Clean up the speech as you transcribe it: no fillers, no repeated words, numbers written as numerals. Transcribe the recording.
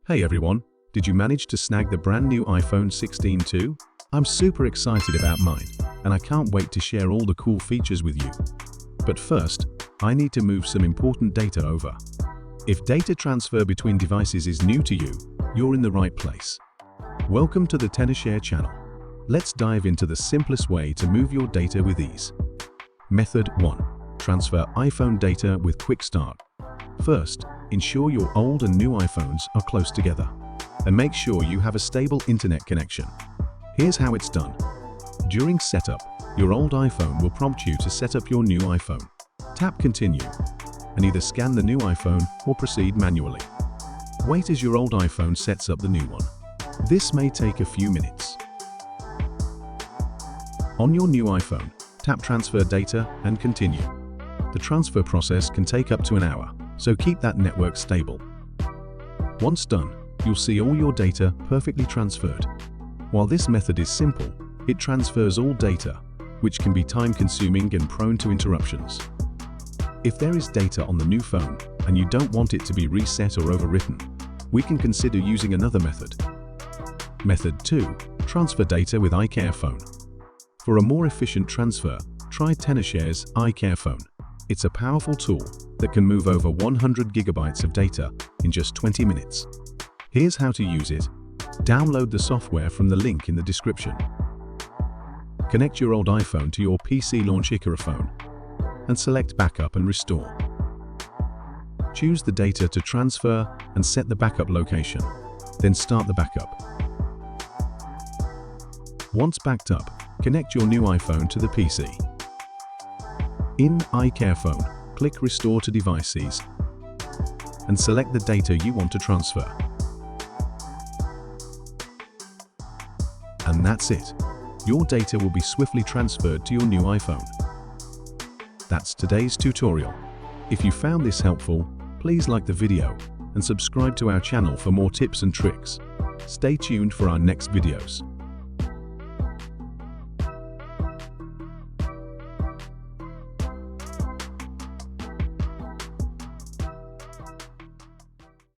Hey everyone, did you manage to snag the brand new iPhone 16 too? I'm super excited about mine, and I can't wait to share all the cool features with you. But first, I need to move some important data over. If data transfer between devices is new to you, you're in the right place. Welcome to the Tenorshare channel. Let's dive into the simplest way to move your data with ease. Method 1. Transfer iPhone data with Quick Start. First, ensure your old and new iPhones are close together, and make sure you have a stable internet connection. Here's how it's done. During setup, your old iPhone will prompt you to set up your new iPhone. Tap Continue, and either scan the new iPhone or proceed manually. Wait as your old iPhone sets up the new one. This may take a few minutes. On your new iPhone, tap Transfer Data and continue. The transfer process can take up to an hour, so keep that network stable. Once done, you'll see all your data perfectly transferred. While this method is simple, it transfers all data, which can be time-consuming and prone to interruptions. If there is data on the new phone and you don't want it to be reset or overwritten, we can consider using another method. Method 2. Transfer data with iCareFone. For a more efficient transfer, try Tenoshare's iCareFone. It's a powerful tool that can move over 100 gigabytes of data in just 20 minutes. Here's how to use it. Download the software from the link in the description. Connect your old iPhone to your PC, launch iCareFone, and select Backup and Restore. Choose the data to transfer and set the backup location. Then start the backup. Once backed up, connect your new iPhone to the PC. In iCareFone, click Restore to Devices and select the data you want to transfer. And that's it. Your data will be swiftly transferred to your new iPhone. That's today's tutorial. If you found this helpful, please like the video and subscribe to our channel for more tips and tricks. Stay tuned for our next videos.